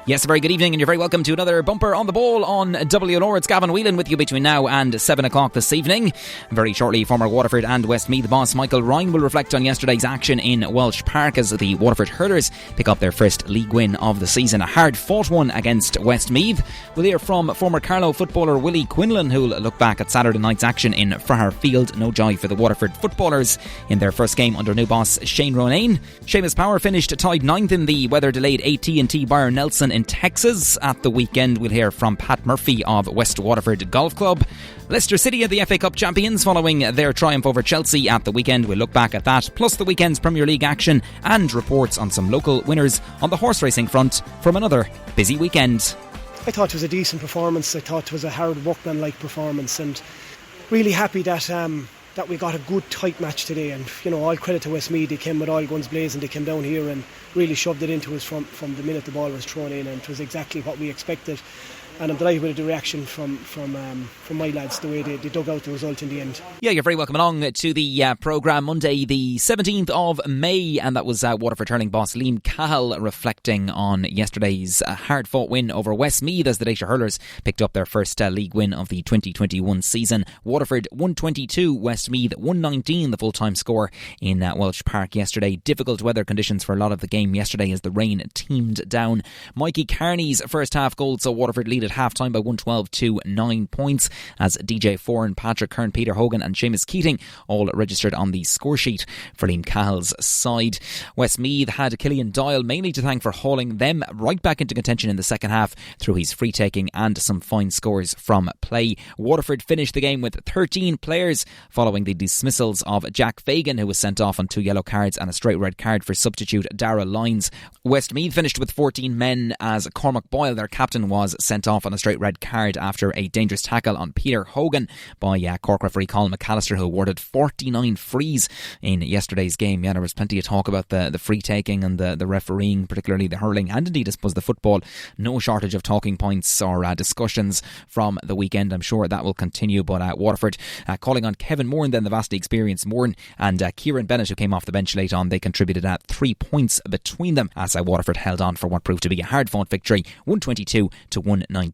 Yes, a very good evening and you're very welcome to another bumper on the ball on WLR. It's Gavin Whelan with you between now and 7 o'clock this evening. Very shortly, former Waterford and Westmeath boss Michael Ryan will reflect on yesterday's action in Welsh Park as the Waterford hurlers pick up their first league win of the season. A hard-fought one against Westmeath. We'll hear from former Carlow footballer Willie Quinlan, who'll look back at Saturday night's action in Frahar Field. No joy for the Waterford footballers in their first game under new boss Shane Ronayne. Seamus Power finished tied 9th in the weather-delayed AT&T Byron Nelson in Texas. At the weekend, we'll hear from Pat Murphy of West Waterford Golf Club. Leicester City are the FA Cup champions following their triumph over Chelsea at the weekend. We'll look back at that, plus the weekend's Premier League action and reports on some local winners on the horse racing front from another busy weekend. I thought it was a decent performance. I thought it was a hard workman-like performance, and really happy that we got a good tight match today. And all credit to Westmeath. They came with all guns blazing. They came down here and really shoved it into us from the minute the ball was thrown in, and it was exactly what we expected. And I'm delighted with the reaction from my lads, the way they dug out the result in the end. Yeah, you're very welcome along to the programme. Monday the 17th of May, and that was Waterford hurling boss Liam Cahill reflecting on yesterday's hard-fought win over Westmeath as the Laois hurlers picked up their first league win of the 2021 season. Waterford 122, Westmeath 119, the full-time score in Welsh Park yesterday. Difficult weather conditions for a lot of the game yesterday as the rain teemed down. Mikey Carney's first half goal saw Waterford lead at half-time by 112 to 9 points as DJ Foran, Patrick Kern, Peter Hogan and Seamus Keating all registered on the score sheet for Liam Cahill's side. Westmeath had Killian Doyle mainly to thank for hauling them right back into contention in the second half through his free-taking and some fine scores from play. Waterford finished the game with 13 players following the dismissals of Jack Fagan, who was sent off on 2 yellow cards and a straight red card for substitute Darragh Lyons. Westmeath finished with 14 men as Cormac Boyle, their captain, was sent off on a straight red card after a dangerous tackle on Peter Hogan by Cork referee Colin McAllister, who awarded 49 frees in yesterday's game. Yeah, there was plenty of talk about the free taking and the refereeing, particularly the hurling and indeed I suppose the football. No shortage of talking points or discussions from the weekend. I'm sure that will continue, but Waterford calling on Kevin Moran, then the vastly experienced Moran, and Kieran Bennett, who came off the bench late on. They contributed at 3 points between them as Waterford held on for what proved to be a hard-fought victory, 122 to 119.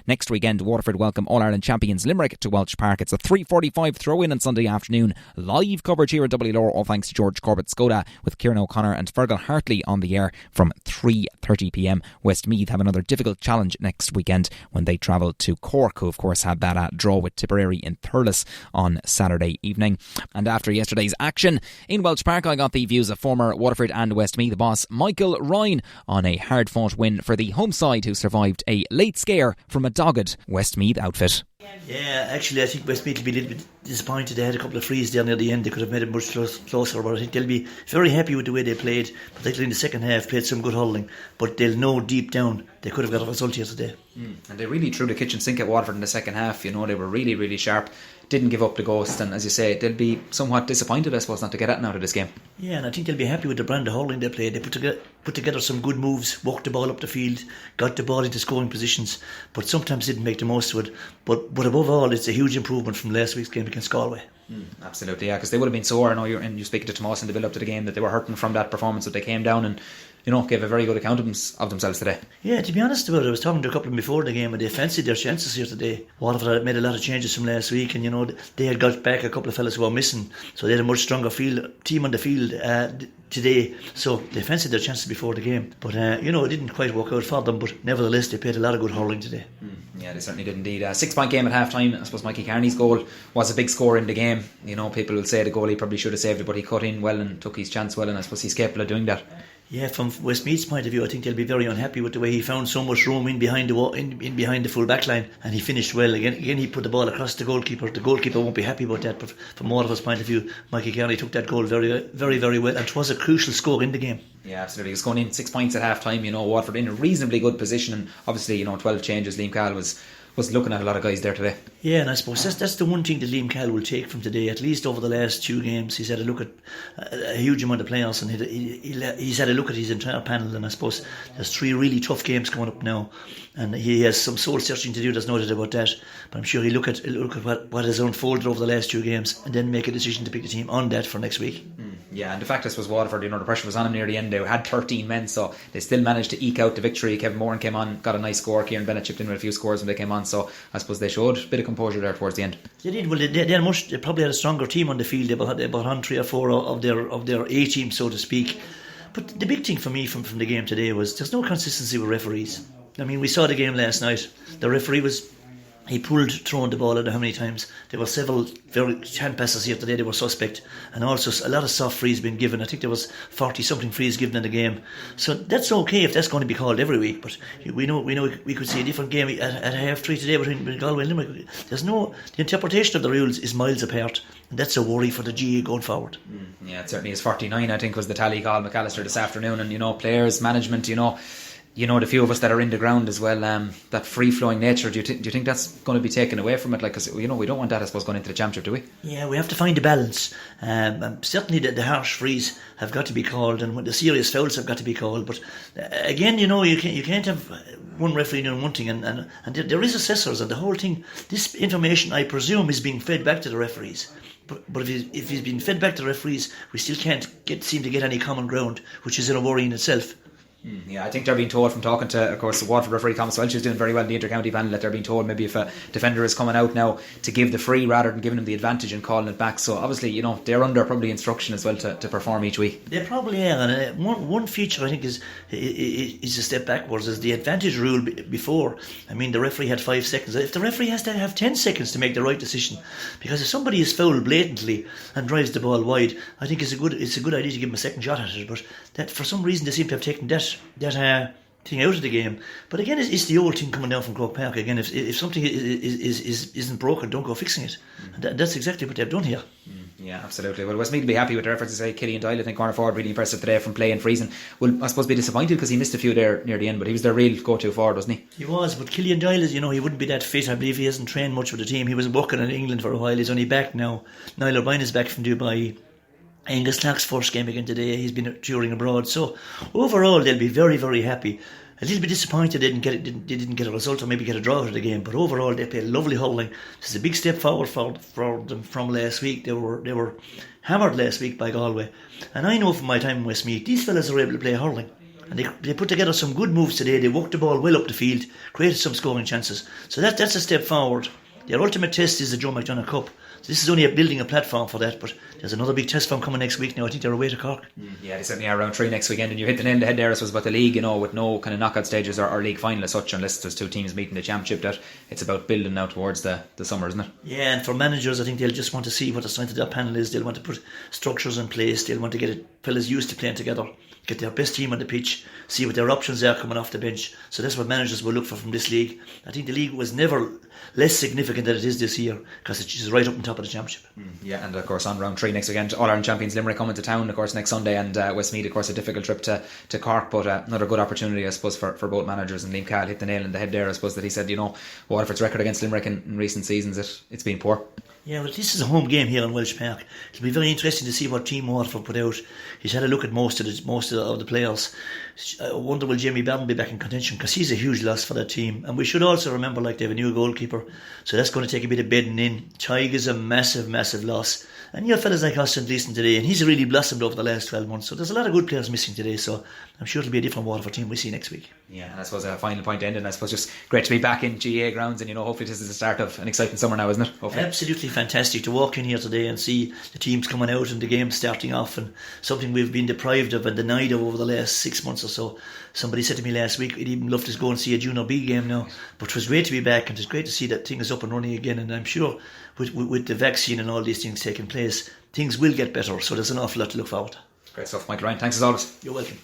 Next weekend, Waterford welcome All-Ireland champions Limerick to Welsh Park. It's a 3:45 throw-in on Sunday afternoon. Live coverage here at WLR, all thanks to George Corbett Skoda, with Kieran O'Connor and Fergal Hartley on the air from 3:30pm. Westmeath have another difficult challenge next weekend when they travel to Cork, who of course had that draw with Tipperary in Thurles on Saturday evening. And after yesterday's action in Welsh Park, I got the views of former Waterford and Westmeath boss Michael Ryan on a hard-fought win for the home side, who survived a late scare from a dogged Westmeath outfit. Yeah, actually I think Westmeath will be a little bit disappointed. They had a couple of frees there near the end. They could have made it much closer, but I think they'll be very happy with the way they played, particularly in the second half. Played some good hurling, but they'll know deep down they could have got a result here today. And they really threw the kitchen sink at Waterford in the second half. They were really, really sharp, didn't give up the ghost, and as you say, they'll be somewhat disappointed, I suppose, not to get anything out of this game. Yeah, and I think they'll be happy with the brand of hurling they played. They put together some good moves, walked the ball up the field, got the ball into scoring positions, but sometimes didn't make the most of it. But above all, it's a huge improvement from last week's game against Galway. Absolutely, yeah, because they would have been sore. I know you're speaking to Tomas in the build up to the game that they were hurting from that performance, that they came down and gave a very good account of themselves today. Yeah, to be honest about it, I was talking to a couple of them before the game and they fancied their chances here today. Waterford had made a lot of changes from last week, and they had got back a couple of fellas who were missing, so they had a much stronger team on the field today, so they fancied their chances before the game. But it didn't quite work out for them, but nevertheless they played a lot of good hurling today. Yeah, they certainly did indeed. 6-point game at half time. I suppose Mikey Carney's goal was a big score in the game. People will say the goalie probably should have saved it, but he cut in well and took his chance well, and I suppose he's capable of doing that. Yeah, from Westmeath's point of view, I think they'll be very unhappy with the way he found so much room in behind the full back line, and he finished well. Again, he put the ball across the goalkeeper. The goalkeeper won't be happy about that, but from Waterford's point of view, Mikey Carney took that goal very, very, very well, and it was a crucial score in the game. Yeah, absolutely. He was going in 6 points at half time. Waterford in a reasonably good position, and obviously 12 changes. Liam Cahill was was looking at a lot of guys there today. Yeah, and I suppose that's the one thing that Liam Cahill will take from today, at least over the last 2 games. He's had a look at a huge amount of players, and he's had a look at his entire panel, and I suppose there's 3 really tough games coming up now, and he has some soul searching to do, there's no doubt about that, but I'm sure he'll look at what has unfolded over the last 2 games and then make a decision to pick the team on that for next week. Yeah, and the fact, I suppose, Waterford, the pressure was on him near the end. They had 13 men, so they still managed to eke out the victory. Kevin Moran came on, got a nice score. Kieran Bennett chipped in with a few scores when they came on, so I suppose they showed a bit of composure there towards the end. They did. Well, they probably had a stronger team on the field. They brought on 3 or 4 of their A team, so to speak. But the big thing for me from the game today was there's no consistency with referees. I mean, we saw the game last night. The referee he pulled throwing the ball out how many times. There were several very hand passes here today. They were suspect, and also a lot of soft frees being given. I think there was 40 something frees given in the game. So that's okay if that's going to be called every week. But we know we could see a different game at 3:30 today between Galway and Limerick. The interpretation of the rules is miles apart, and that's a worry for the GA going forward. Yeah, it certainly is. 49, I think, was the tally called McAllister this afternoon, and players, management, the few of us that are in the ground as well, that free-flowing nature, do you think that's going to be taken away from it? Like, cause, we don't want that, I suppose, going into the championship, do we? Yeah, we have to find a balance. Certainly the harsh frees have got to be called, and the serious fouls have got to be called. But again, you can't have one referee doing one thing, and there is assessors, and the whole thing. This information, I presume, is being fed back to the referees. But if he's been fed back to the referees, we still can't seem to get any common ground, which is a worry in itself. Yeah, I think they're being told from talking to, of course, the Waterford referee Thomas Welch, who's doing very well in the inter-county panel, that they're being told maybe if a defender is coming out now to give the free rather than giving him the advantage and calling it back. So obviously, they're under probably instruction as well to perform each week. They probably are, and one feature I think is a step backwards is the advantage rule before. I mean, the referee had 5 seconds. If the referee has to have 10 seconds to make the right decision, because if somebody is fouled blatantly and drives the ball wide, I think it's a good idea to give him a second shot at it. But that for some reason they seem to have taken that thing out of the game. But again, it's the old thing coming down from Croke Park. Again, if something isn't broken, don't go fixing it. And that's exactly what they've done here. Yeah, absolutely. Well, Westmeath will be happy with their efforts. To say Killian Doyle, I think, corner forward, really impressive today from play and freezing. Will, I suppose, be disappointed because he missed a few there near the end, but he was their real go-to forward, wasn't he? He was, but Killian Doyle is, he wouldn't be that fit. I believe he hasn't trained much with the team. He was working in England for a while. He's only back now. Niall O'Brien is back from Dubai. Angus Clark's first game again today. He's been touring abroad. So overall, they'll be very, very happy. A little bit disappointed they didn't get a result or maybe get a draw out of the game. But overall, they played lovely hurling. This is a big step forward for them from last week. They were hammered last week by Galway. And I know from my time in Westmeath, these fellas are able to play hurling. And they put together some good moves today. They worked the ball well up the field, created some scoring chances. So that's a step forward. Their ultimate test is the Joe McDonagh Cup. So this is only building a platform for that, but there's another big test for them coming next week now. I think they're away to Cork. Yeah, they certainly are round 3 next weekend, and you hit the nail on the head there, I suppose, about the league, with no kind of knockout stages or league final as such, unless there's 2 teams meeting the championship. That it's about building now towards the summer, isn't it? Yeah, and for managers, I think they'll just want to see what the strength of their panel is. They'll want to put structures in place. They'll want to get fellas used to playing together, get their best team on the pitch, see what their options are coming off the bench. So that's what managers will look for from this league. I think the league was never less significant than it is this year, because it's just right up on top of the championship. Yeah, and of course on round 3 next weekend, All-Ireland champions Limerick coming to town, of course, next Sunday, and Westmeath, of course, a difficult trip to Cork, but another good opportunity, I suppose, for both managers. And Liam Cahill hit the nail on the head there, I suppose, that he said, Waterford's record against Limerick in recent seasons, it's been poor. Yeah, well, this is a home game here in Welsh Park. It'll be very interesting to see what team Waterford put out. He's had a look at most of the players. I wonder will Jamie Barron be back in contention, because he's a huge loss for that team. And we should also remember, they have a new goalkeeper, so that's going to take a bit of bedding in. Tig is a massive, massive loss. And you have fellas like Austin Gleeson today, and he's really blossomed over the last 12 months. So there's a lot of good players missing today, so I'm sure it'll be a different Waterford team we see next week. Yeah, and I suppose a final point to end, and I suppose just great to be back in GA grounds, and hopefully this is the start of an exciting summer now, isn't it? Hopefully. Absolutely fantastic to walk in here today and see the teams coming out and the game starting off, and something we've been deprived of and denied of over the last 6 months or so. Somebody said to me last week he'd even love to go and see a Junior B game now, but it was great to be back, and it's great to see that thing is up and running again. And I'm sure with the vaccine and all these things taking place, things will get better, so there's an awful lot to look forward to. Great stuff, Michael Ryan. Thanks as always. You're welcome.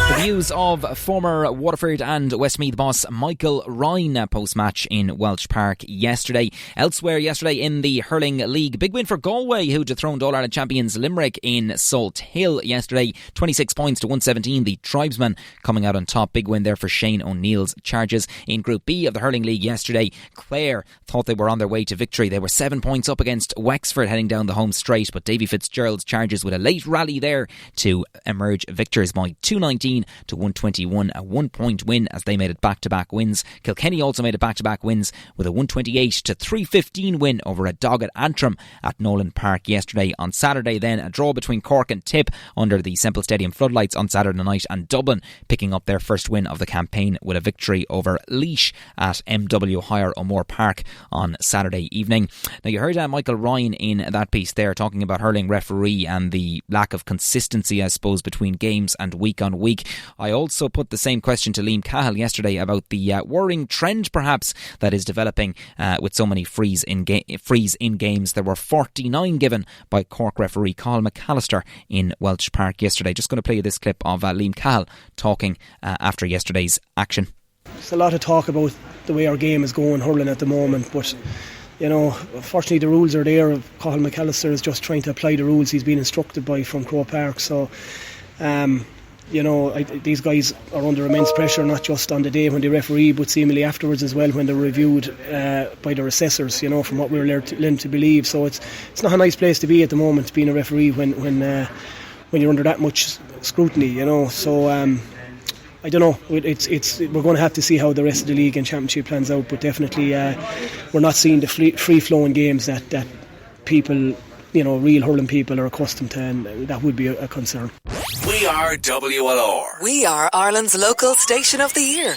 The views news of former Waterford and Westmeath boss Michael Ryan post-match in Welsh Park yesterday. Elsewhere yesterday in the hurling league, big win for Galway, who dethroned All-Ireland champions Limerick in Salt Hill yesterday. 26 points to 117. The tribesmen coming out on top. Big win there for Shane O'Neill's Charges. In Group B of the hurling league yesterday, Clare thought they were on their way to victory. They were 7 points up against Wexford heading down the home straight, but Davy Fitzgerald's Charges with a late rally there to emerge victors by 219 to 121, a 1 point win as they made it back-to-back wins. Kilkenny also made it back-to-back wins with a 128 to 315 win over a dogged Antrim at Nolan Park yesterday. On Saturday then, a draw between Cork and Tip under the Semple Stadium floodlights on Saturday night, and Dublin picking up their first win of the campaign with a victory over Laois at MW Hire O'Moore Park on Saturday evening. Now, you heard Michael Ryan in that piece there talking about hurling referee and the lack of consistency, I suppose, between games and week on week. I also put the same question to Liam Cahill yesterday about the worrying trend perhaps that is developing with so many frees in games. There were 49 given by Cork referee Carl McAllister in Welsh Park yesterday. Just going to play you this clip of Liam Cahill talking after yesterday's action. There's a lot of talk about the way our game is going hurling at the moment, but you know, fortunately the rules are there. Carl McAllister is just trying to apply the rules he's been instructed by from Croke Park. So you know, these guys are under immense pressure, not just on the day when they referee, but seemingly afterwards as well when they're reviewed by their assessors, you know, from what we're led to believe. So it's not a nice place to be at the moment, being a referee when you're under that much scrutiny, you know. So I don't know, we're going to have to see how the rest of the league and championship plans out, but definitely we're not seeing the free-flowing games that people, you know, real hurling people are accustomed to, and that would be a concern. We are WLR. We are Ireland's local station of the year.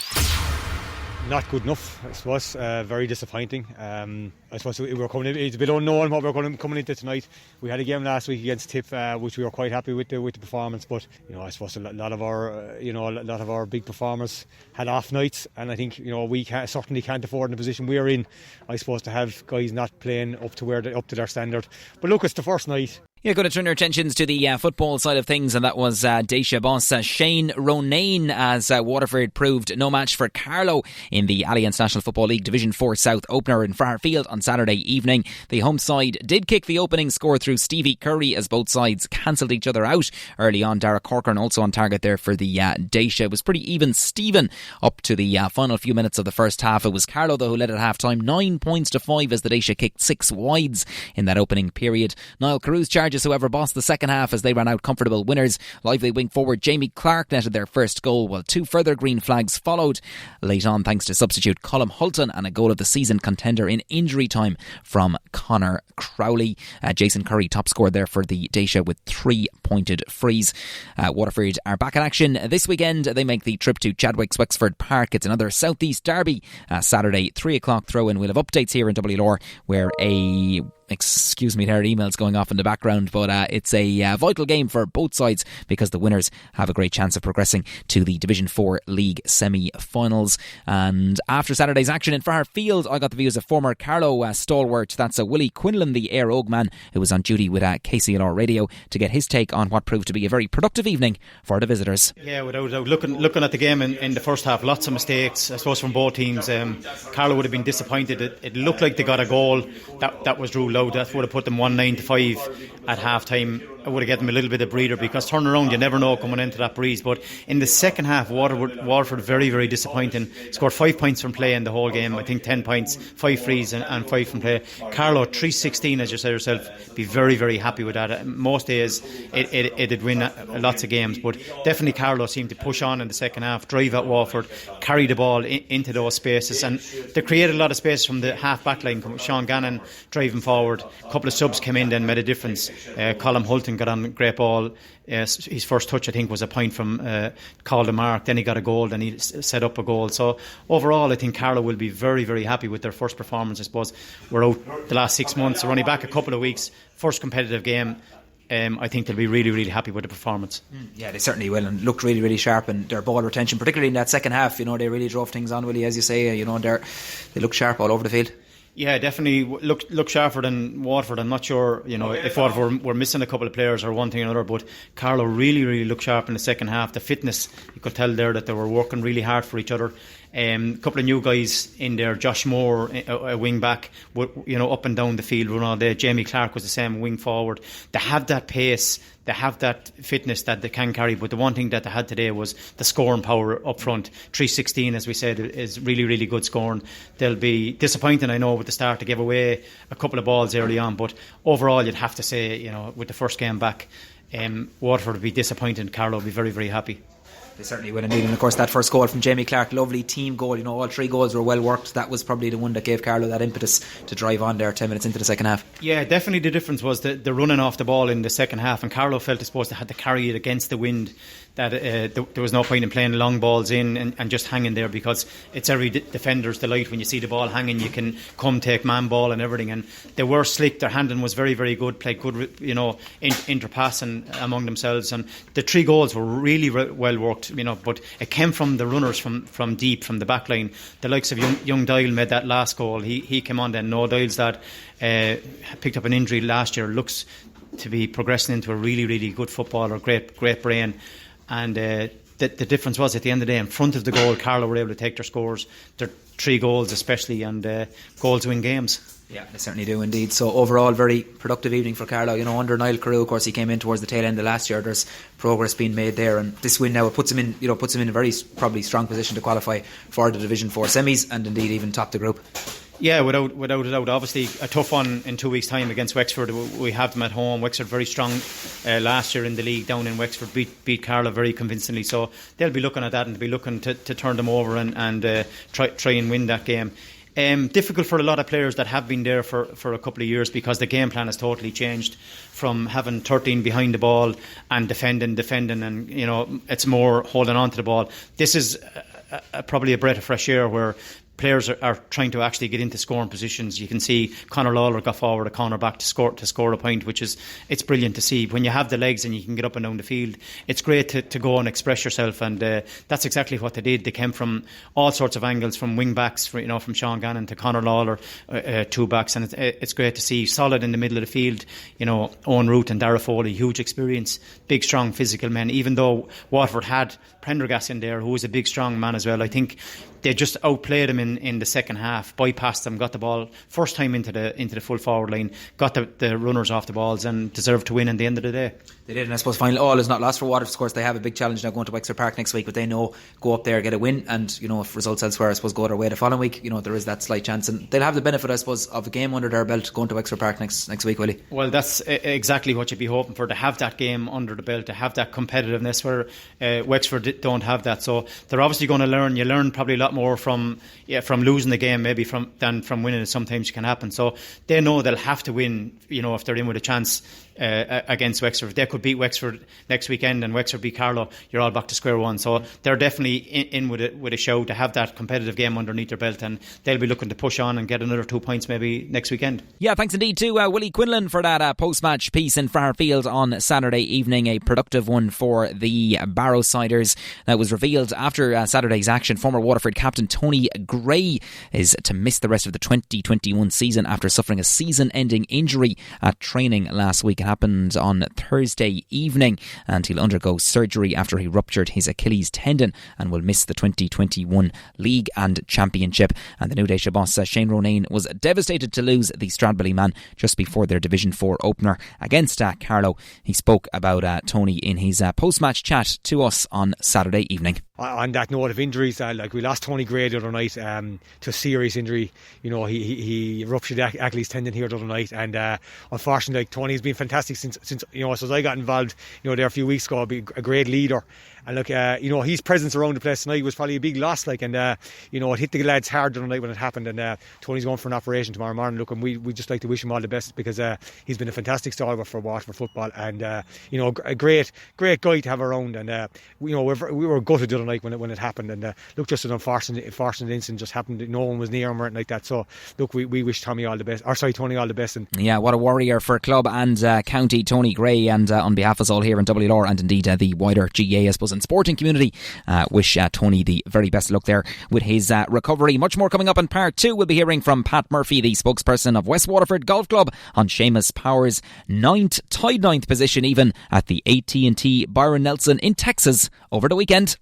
Not good enough, I suppose. Very disappointing. I suppose it's a bit unknown what we're coming into tonight. We had a game last week against Tip, which we were quite happy with the performance. But you know, I suppose a lot of our big performers had off nights, and I think, you know, we certainly can't afford in the position we are in, I suppose, to have guys not playing up to their standard. But look, it's the first night. Yeah, going to turn our attentions to the football side of things, and that was Dacia boss Shane Ronayne, as Waterford proved no match for Carlow in the Allianz National Football League Division 4 South opener in Fairfield on Saturday evening. The home side did kick the opening score through Stevie Curry as both sides cancelled each other out early on. Dara Corcoran also on target there for the Dacia. It was pretty even Steven up to the final few minutes of the first half. It was Carlow though who led at half time, 9 points to 5 as the Dacia kicked 6 wides in that opening period. Niall Carew's Charges, however, bossed the second half as they ran out comfortable winners. Lively wing forward Jamie Clark netted their first goal, while 2 further green flags followed late on thanks to substitute Colm Hulton and a goal of the season contender in injury time from Conor Crowley. Jason Curry top scored there for the Dacia with 3 pointed frees. Waterford are back in action this weekend. They make the trip to Chadwick's Wexford Park. It's another Southeast derby. Saturday 3 o'clock throw-in. We'll have updates here in WLR where excuse me, there are emails going off in the background, but it's a vital game for both sides because the winners have a great chance of progressing to the Division 4 League semi-finals. And after Saturday's action in Fairfield, I got the views of former Carlow stalwart, that's Willie Quinlan, the Ayr Oak man, who was on duty with KCLR Radio, to get his take on what proved to be a very productive evening for the visitors. Yeah, without doubt. Looking at the game in the first half, lots of mistakes, I suppose, from both teams. Carlow would have been disappointed. It looked like they got a goal that was ruled out. That would have put them 1-9-5 at half time. It would have given them a little bit of breather, because turning around, you never know coming into that breeze. But in the second half, Waterford very, very disappointing. Scored 5 points from play in the whole game. I think 10 points, 5 frees and 5 from play. Carlow 316, as you said yourself. Be very, very happy with that. Most days it did win lots of games, but definitely Carlow seemed to push on in the second half, drive at Waterford, carry the ball into those spaces, and they created a lot of space from the half back line. Sean Gannon driving forward, a couple of subs came in, then made a difference. Colm Hulton got on a great ball. His first touch, I think, was a point from Calder Mark. Then he got a goal, then he set up a goal. So overall, I think Carlow will be very, very happy with their first performance. I suppose we're out the last 6 months, we're only back a couple of weeks, first competitive game. I think they'll be really, really happy with the performance. Yeah, they certainly will, and looked really, really sharp, and their ball retention, particularly in that second half, you know, they really drove things on, Willie, as you say, you know, they looked sharp all over the field. Yeah, definitely look sharper than Waterford. I'm not sure, if Waterford were missing a couple of players or one thing or another, but Carlow really looked sharp in the second half. The fitness, you could tell there that they were working really hard for each other. A couple of new guys in there. Josh Moore, a wing back, up and down the field, run all day. Jamie Clark was the same, wing forward. They have that pace, they have that fitness that they can carry. But the one thing that they had today was the scoring power up front. 316, as we said, is really good scoring. They'll be disappointing, I know, with the start. They gave away a couple of balls early on, but overall, you'd have to say, with the first game back, Waterford would be disappointed. Carlow would be very happy. They certainly will indeed. And of course that first goal from Jamie Clark, lovely team goal. All three goals were well worked. That was probably the one that gave Carlow that impetus to drive on there 10 minutes into the second half. Yeah, definitely the difference was the running off the ball in the second half, and Carlow felt, I suppose, they had to carry it against the wind, that there was no point in playing long balls in and just hanging there, because it's every defender's delight when you see the ball hanging. You can come take man ball and everything, and they were slick. Their handling was very good, played good, interpassing among themselves, and the three goals were really well worked, but it came from the runners from deep, from the back line. The likes of young Doyle made that last goal. He came on then. Noah Doyle's that picked up an injury last year, looks to be progressing into a really good footballer, great brain. And the difference was, at the end of the day, in front of the goal, Carlow were able to take their scores, their three goals especially, and goals win games. Yeah, they certainly do indeed. So overall, very productive evening for Carlow. Under Niall Carew, of course, he came in towards the tail end of last year. There's progress being made there, and this win now puts him in a very probably strong position to qualify for the Division 4 semis, and indeed even top the group. Yeah, without a doubt. Obviously, a tough one in 2 weeks' time against Wexford. We have them at home. Wexford very strong last year in the league down in Wexford, beat Carlow very convincingly. So they'll be looking at that and be looking to turn them over and try and win that game. Difficult for a lot of players that have been there for a couple of years, because the game plan has totally changed from having 13 behind the ball and defending, and it's more holding on to the ball. This is probably a breath of fresh air where players are trying to actually get into scoring positions. You can see Conor Lawler got forward a corner back to score a point, which is, it's brilliant to see. When you have the legs and you can get up and down the field, it's great to go and express yourself, and that's exactly what they did. They came from all sorts of angles, from wing backs, from Sean Gannon to Conor Lawler, two backs, and it's great to see. Solid in the middle of the field, Owen Root and Dara Foley, huge experience, big strong physical men. Even though Waterford had Prendergast in there, who was a big strong man as well, I think they just outplayed him in the second half, bypassed them, got the ball first time into the full forward line, got the runners off the balls, and deserved to win in the end of the day. They did, and I suppose finally all is not lost for Waterford. Of course, they have a big challenge now going to Wexford Park next week, but they know go up there, get a win, and if results elsewhere, I suppose, go their way the following week, there is that slight chance, and they'll have the benefit, I suppose, of a game under their belt going to Wexford Park next week, Willie. Well, that's exactly what you'd be hoping for, to have that game under the belt, to have that competitiveness where Wexford don't have that. So they're obviously going to learn. You learn probably a lot more from losing the game maybe than from winning it. Sometimes it can happen. So they know they'll have to win, if they're in with a chance against Wexford. If they could beat Wexford next weekend and Wexford beat Carlow, you're all back to square one. So they're definitely in with a show to have that competitive game underneath their belt, and they'll be looking to push on and get another 2 points maybe next weekend. Yeah, thanks indeed to Willie Quinlan for that post-match piece in Fairfield on Saturday evening. A productive one for the Barrowsiders. That was revealed after Saturday's action. Former Waterford captain Tony Gray is to miss the rest of the 2021 season after suffering a season-ending injury at training last week. It happened on Thursday evening, and he'll undergo surgery after he ruptured his Achilles tendon and will miss the 2021 League and Championship. And the New Daisha boss Shane Ronayne was devastated to lose the Stradbally man just before their Division 4 opener against Carlow. He spoke about Tony in his post-match chat to us on Saturday evening. On that note of injuries, we lost Tony Gray the other night to a serious injury. He ruptured Achilles tendon here the other night, and unfortunately, Tony's been fantastic since since I got involved. There a few weeks ago, a great leader. And look, his presence around the place tonight was probably a big loss. It hit the lads hard the other night when it happened. And Tony's going for an operation tomorrow morning. Look, and we just like to wish him all the best, because he's been a fantastic stalwart for Waterford football, and a great guy to have around. And we were gutted the other night when it happened. And look, just an unfortunate incident just happened. No one was near him or anything like that. So look, we wish Tony all the best. And yeah, what a warrior for club and County, Tony Gray, and on behalf of us all here in WLR and indeed the wider GA, I suppose, and sporting community, wish Tony the very best of luck there with his recovery. Much more coming up in part 2. We'll be hearing from Pat Murphy, the spokesperson of West Waterford Golf Club, on Seamus Power's tied ninth position even at the AT&T Byron Nelson in Texas over the weekend.